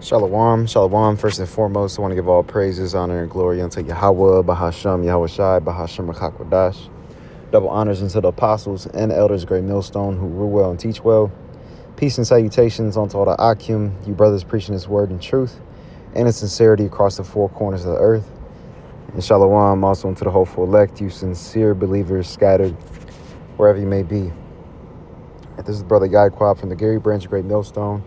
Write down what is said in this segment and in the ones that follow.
Shalom, shalom. First and foremost, I want to give all praises, honor, and glory unto Yahweh, Bahasham, Yahweh Shai, Bahasham, Rakakwadash. Double honors unto the apostles and elders, great millstone, who rule well and teach well. Peace and salutations unto all the Akim, you brothers preaching his word in truth and in sincerity across the four corners of the earth. And shalom also unto the hopeful elect, you sincere believers scattered wherever you may be. This is Brother Guy Quab from the Gary Branch, great millstone.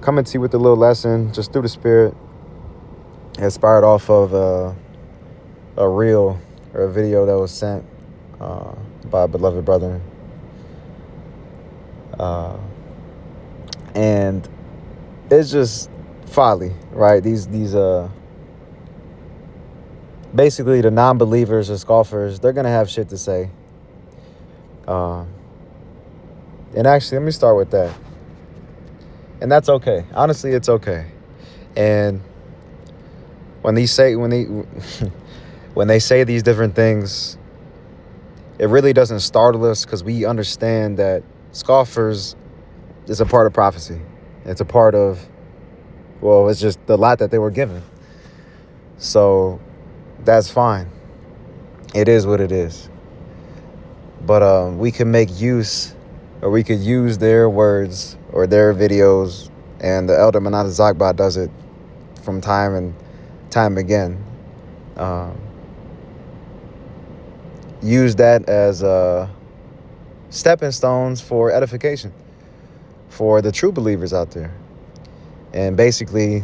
Coming to you with a little lesson, just through the spirit, inspired off of a reel or a video that was sent by a beloved brother. And it's just folly, right? These basically the non-believers or scoffers, they're going to have shit to say. And actually, let me start with that. And that's okay. Honestly, it's okay. And when they say these different things, it really doesn't startle us because we understand that scoffers is a part of prophecy. It's a part of, well, it's just the lot that they were given. So that's fine. It is what it is. But we can make use, or we could use their words or their videos, and the Elder Manata Zakba does it from time and time again. Use that as stepping stones for edification for the true believers out there, and basically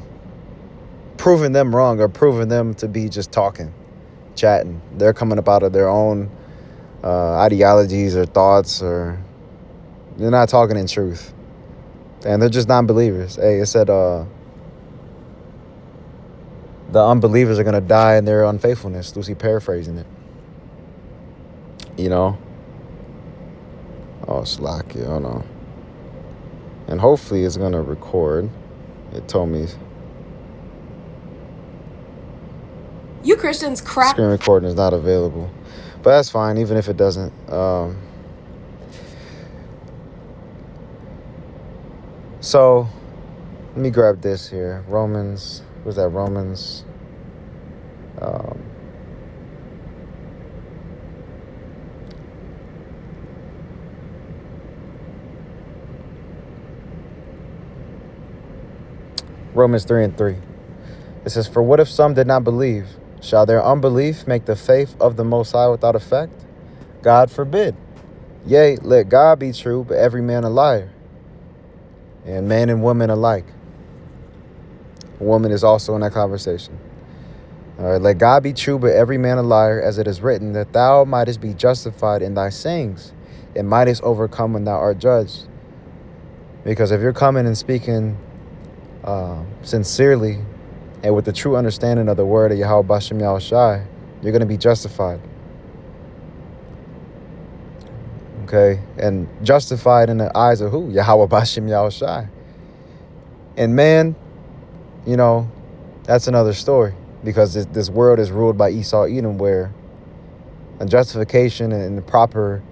proving them wrong or proving them to be just talking, chatting. They're coming up out of their own ideologies or thoughts, or they're not talking in truth, and they're just non-believers. Hey, it said the unbelievers are going to die in their unfaithfulness. Lucy paraphrasing it. You know? Oh, slack, yeah, hold on. And hopefully it's going to record. It told me. You Christians crap. Screen recording is not available. But that's fine, even if it doesn't. So, let me grab this here. Romans, what's that? Romans. Romans 3:3. It says, "For what if some did not believe? Shall their unbelief make the faith of the Most High without effect? God forbid. Yea, let God be true, but every man a liar, and man and woman alike." Woman is also in that conversation. All right, let God be true, but every man a liar, as it is written, that thou mightest be justified in thy sayings, and mightest overcome when thou art judged. Because if you're coming and speaking sincerely and with the true understanding of the word of Yahweh Bashem Yahweh Shai, you're going to be justified. Okay? And justified in the eyes of who? Yahweh Bashem Yahweh Shai. And man, you know, that's another story, because this world is ruled by Esau Edom, where a justification and the proper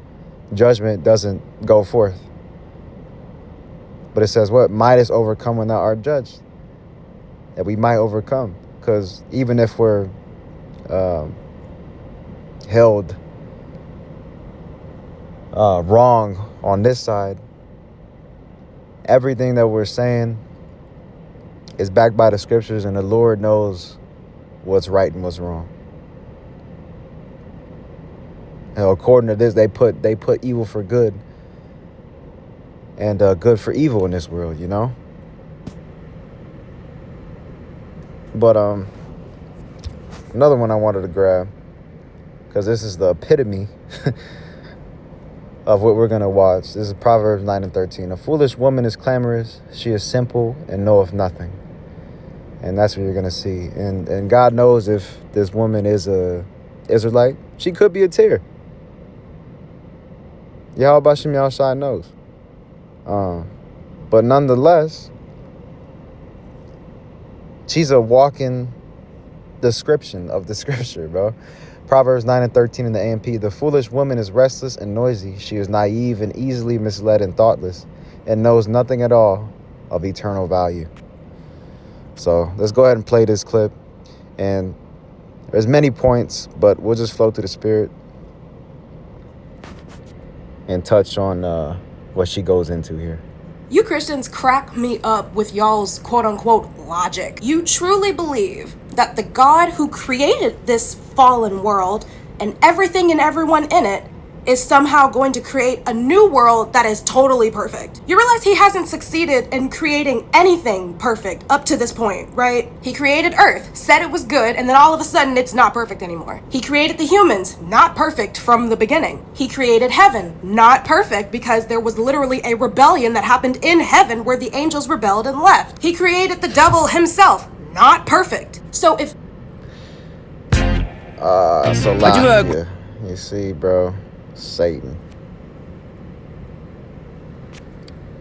judgment doesn't go forth. But it says what? Mightest overcome when thou art judged. That we might overcome. Because even if we're held wrong on this side, everything that we're saying is backed by the scriptures, and the Lord knows what's right and what's wrong. And according to this, they put evil for good and good for evil in this world, you know? But another one I wanted to grab, because this is the epitome of what we're going to watch. This is Proverbs 9:13. "A foolish woman is clamorous. She is simple and knoweth nothing." And that's what you're going to see. And God knows if this woman is a Israelite. She could be a Tyr. Yahweh Bashem Yahweh Shai knows. But nonetheless, she's a walking description of the scripture, bro. Proverbs 9:13 in the AMP. "The foolish woman is restless and noisy. She is naive and easily misled and thoughtless, and knows nothing at all of eternal value." So let's go ahead and play this clip. And there's many points, but we'll just flow through the spirit and touch on what she goes into here. You Christians crack me up with y'all's quote-unquote logic. You truly believe that the God who created this fallen world and everything and everyone in it is somehow going to create a new world that is totally perfect. You realize he hasn't succeeded in creating anything perfect up to this point, right? He created Earth, said it was good, and then all of a sudden it's not perfect anymore. He created the humans, not perfect from the beginning. He created heaven, not perfect because there was literally a rebellion that happened in heaven where the angels rebelled and left. He created the devil himself, not perfect. So if so Lakia, you see, bro, Satan.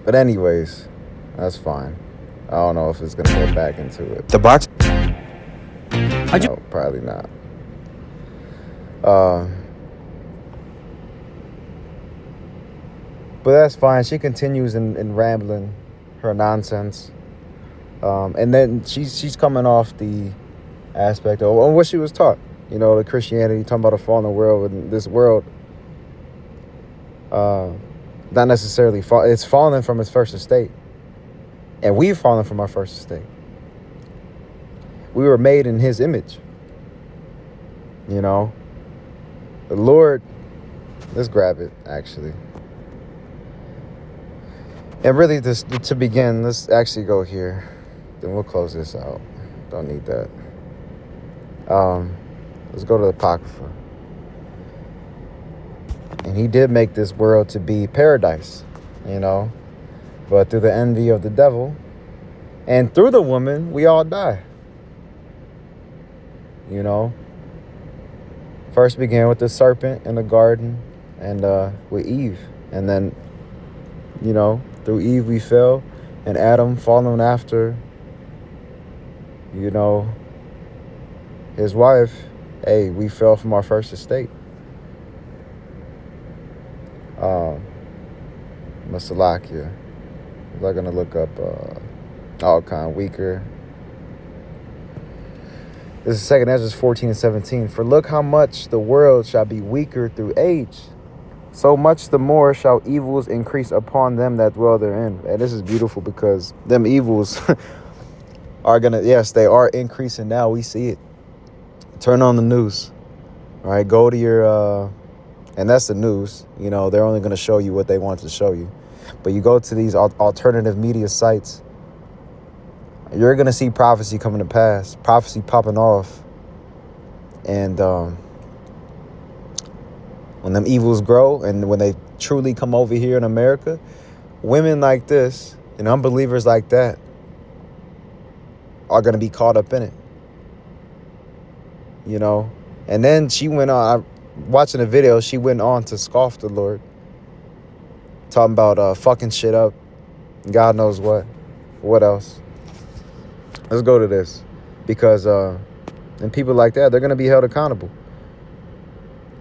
But anyways, that's fine. I don't know if it's gonna go back into it. The box. No, probably not. But that's fine. She continues in rambling her nonsense. And then she's coming off the aspect of what she was taught. You know, the Christianity, talking about a fallen world, and this world not necessarily it's fallen from its first estate. And we've fallen from our first estate. We were made in his image. You know, the Lord, let's grab it actually. And really, to begin, let's actually go here. Then we'll close this out. Don't need that. Let's go to the Apocrypha. And he did make this world to be paradise, you know. But through the envy of the devil and through the woman, we all die. You know. First began with the serpent in the garden and with Eve. And then, you know, through Eve we fell, and Adam following after, you know, his wife. Hey, we fell from our first estate. Masalakia. I'm not gonna look up all kind weaker. This is 2 Ezra 14 and 17. For look how much the world shall be weaker through age. So much the more shall evils increase upon them that dwell therein. And this is beautiful because them evils are gonna, yes, they are increasing now. We see it. Turn on the news. All right, go to your, and that's the news. You know, they're only gonna show you what they want to show you. But you go to these alternative media sites, you're gonna see prophecy coming to pass, prophecy popping off. And when them evils grow and when they truly come over here in America, women like this and unbelievers like that are going to be caught up in it. You know? And then she went on, watching the video, she went on to scoff the Lord. Talking about fucking shit up. God knows what. What else? Let's go to this. Because and people like that, they're going to be held accountable.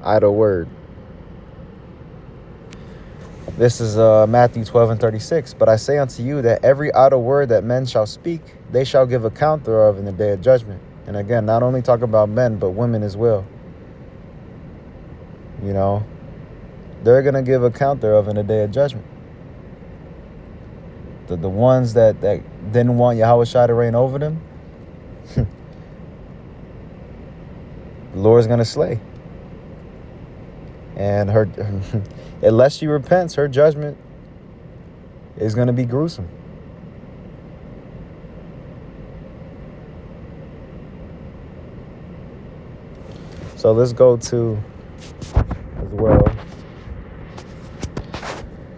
Idle word. This is Matthew 12 and 36. But I say unto you that every idle word that men shall speak, they shall give account thereof in the day of judgment. And again, not only talk about men, but women as well. You know, they're going to give account thereof in the day of judgment. The ones that didn't want Yahushua to reign over them, the Lord's going to slay. And her, unless she repents, her judgment is going to be gruesome. So let's go to as well.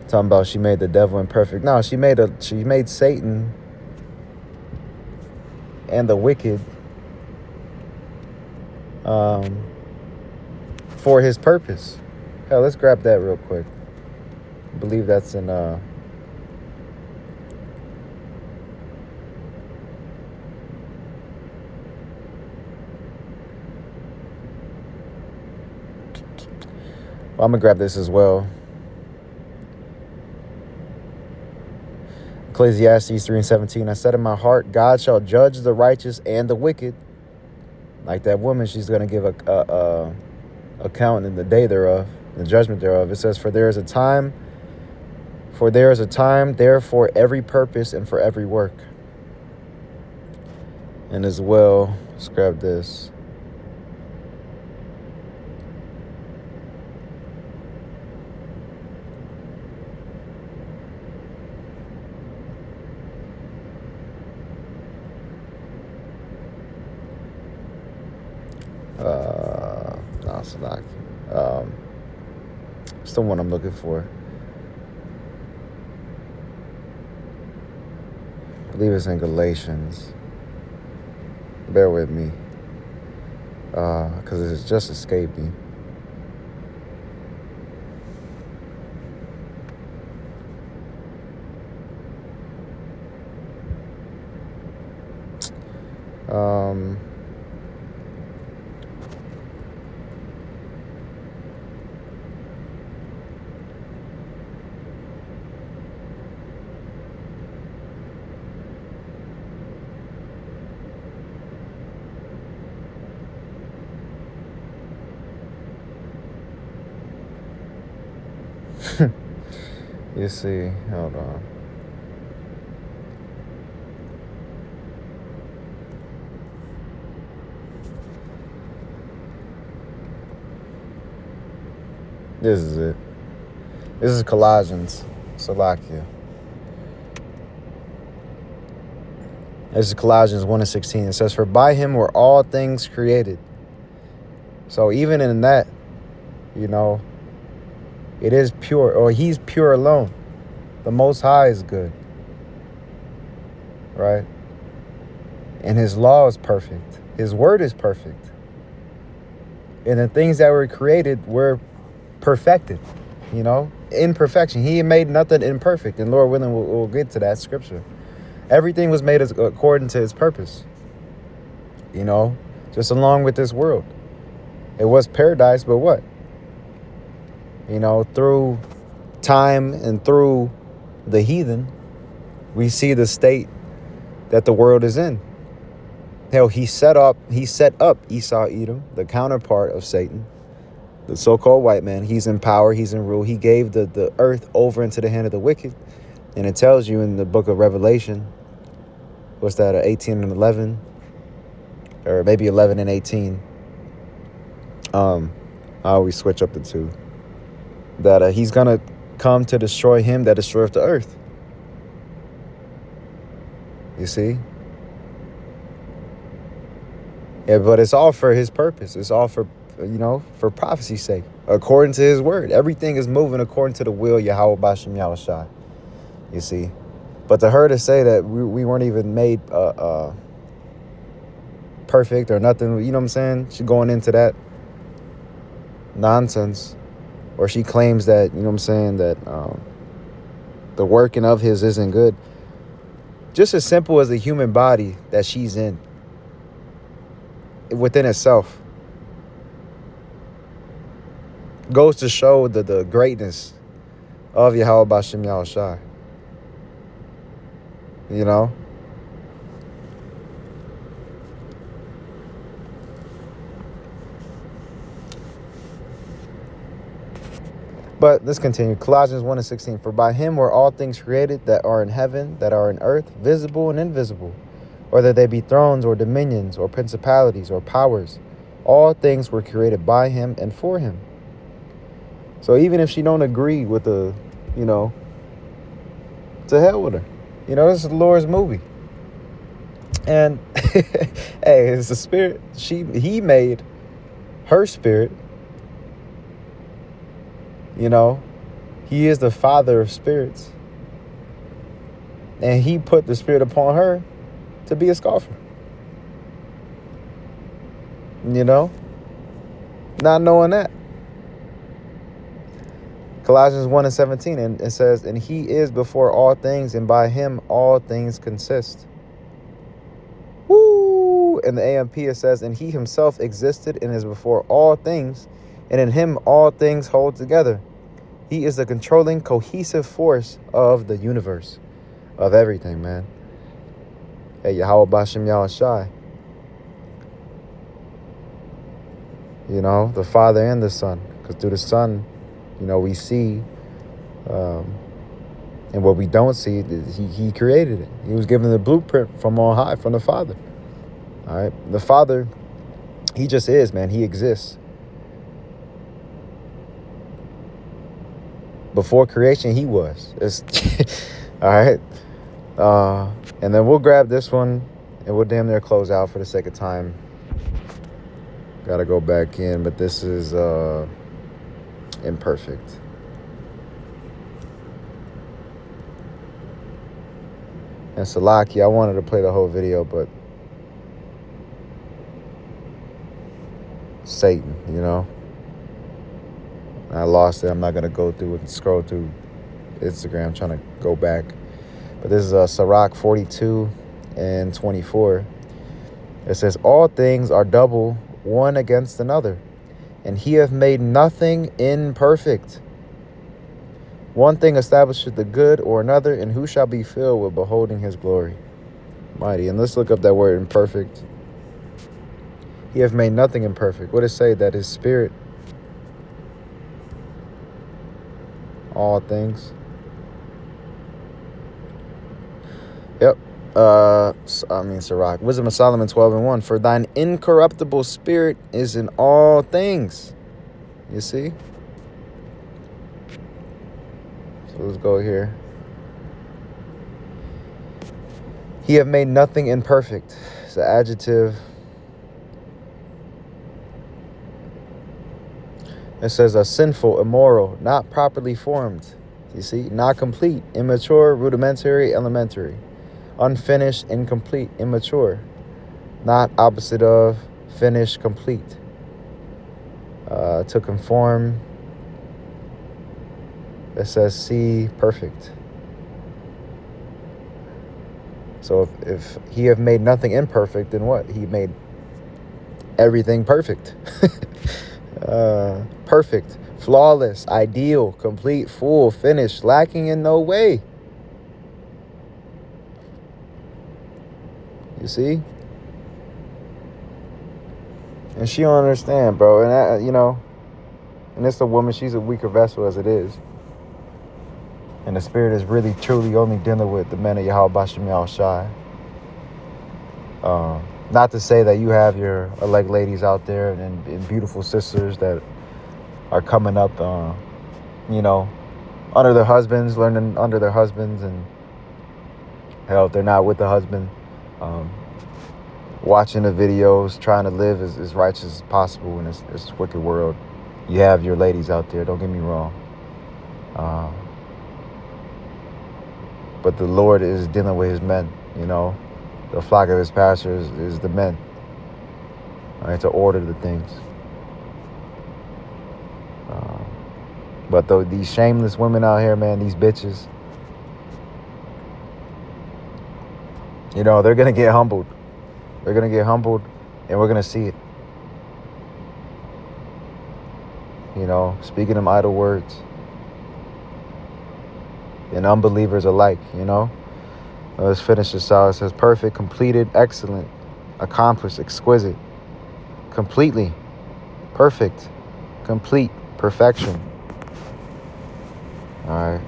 Talking about she made the devil imperfect. No, she made Satan and the wicked for his purpose. Hell, let's grab that real quick. I believe that's in I'm gonna grab this as well. Ecclesiastes 3:17, I said in my heart, God shall judge the righteous and the wicked. Like that woman, she's going to give a account in the day thereof, the judgment thereof. It says, for there is a time, there for every purpose and for every work. And as well, let's grab this. No, it's not. It's the one I'm looking for. I believe it's in Galatians. Bear with me. Because it's just escaped me. You see, hold on. This is it. This is Colossians, Salakia. This is Colossians 1:16. It says, for by him were all things created. So even in that, it is pure, or he's pure alone. The Most High is good, right? And his law is perfect. His word is perfect. And the things that were created were perfected, in perfection. He made nothing imperfect. And Lord willing, we'll get to that scripture. Everything was made according to his purpose, just along with this world. It was paradise, but what? Through time and through the heathen, we see the state that the world is in. Hell, he set up Esau, Edom, the counterpart of Satan, the so-called white man. He's in power, he's in rule. He gave the earth over into the hand of the wicked. And it tells you in the book of Revelation, what's that, 18 and 11? Or maybe 11 and 18. I always switch up the two. That he's going to come to destroy him that destroyeth the earth. You see? Yeah, but it's all for his purpose. It's all for, for prophecy's sake. According to his word. Everything is moving according to the will of Yahweh Bashem Yahushai. You see? But to her to say that we weren't even made perfect or nothing, you know what I'm saying? She's going into that nonsense. Or she claims that, that the working of his isn't good. Just as simple as the human body that she's in, within itself, goes to show the greatness of Yahweh Bashem Yahushai. But let's continue. Colossians 1:16. For by him were all things created that are in heaven, that are in earth, visible and invisible, whether they be thrones or dominions or principalities or powers. All things were created by him and for him. So even if she don't agree with to hell with her. This is the Lord's movie. And hey, it's the spirit. He made her spirit. He is the Father of spirits. And he put the spirit upon her to be a scoffer. Not knowing that. Colossians 1:17, and it says, and he is before all things, and by him all things consist. Woo! In the AMP it says, and he himself existed and is before all things, and in him all things hold together. He is the controlling, cohesive force of the universe. of everything, man. Hey, Yahweh Bashem Yahushai. You know, the Father and the Son. Because through the Son, you know, we see, and what we don't see, he created it. He was given the blueprint from on high, from the Father. All right? The Father, he just is, man. He exists. Before creation, he was. It's all right? And then we'll grab this one, and we'll damn near close out for the sake of time. Got to go back in, but this is imperfect. And Salaki, I wanted to play the whole video, but Satan, you know. I lost it. I'm not going to go through and scroll through Instagram trying to go back. But this is Sirach 42 and 24. It says, all things are double one against another, and he hath made nothing imperfect. One thing establisheth the good or another, and who shall be filled with beholding his glory? Mighty. And let's look up that word imperfect. He hath made nothing imperfect. What does it say? That his spirit, all things. Yep. Sirach. Wisdom of Solomon 12 and 1. For thine incorruptible spirit is in all things. You see? So let's go here. He have made nothing imperfect. It's an adjective. It says a sinful, immoral, not properly formed. You see? Not complete, immature, rudimentary, elementary. Unfinished, incomplete, immature. Not opposite of, finished, complete. To conform. It says see, perfect. So if he have made nothing imperfect, then what? He made everything perfect. Perfect, flawless, ideal, complete, full, finished, lacking in no way. You see? And she don't understand, bro. And that, you know, and it's a woman, she's a weaker vessel as it is. And the spirit is really, truly only dealing with the men of Yahweh Bashem Yahushai. Not to say that you have your elect ladies out there and beautiful sisters that are coming up, you know, under their husbands, learning under their husbands. And hell, if they're not with the husband, watching the videos, trying to live as righteous as possible in this wicked world. You have your ladies out there, don't get me wrong. But the Lord is dealing with his men, you know. The flock of his pastors is the men. All right, to order the things. But these shameless women out here, man, these bitches, you know, they're going to get humbled. They're going to get humbled, and we're going to see it. You know, speaking them idle words. And unbelievers alike, you know. Let's finish this out. It says perfect, completed, excellent, accomplished, exquisite, completely, perfect, complete, perfection. All right.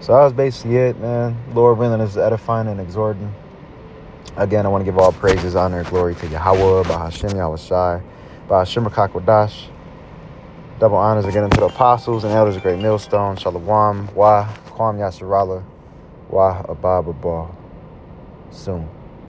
So that was basically it, man. Lord willing is edifying and exhorting. Again, I want to give all praises, honor, and glory to Yahweh, Bahashem Yahushai, Bahashem Rakakwadash. Double honors again unto the apostles and elders of Great Millstone. Shalom. Wah. Kwam Yasharala. Wah Abba Baba. Soon.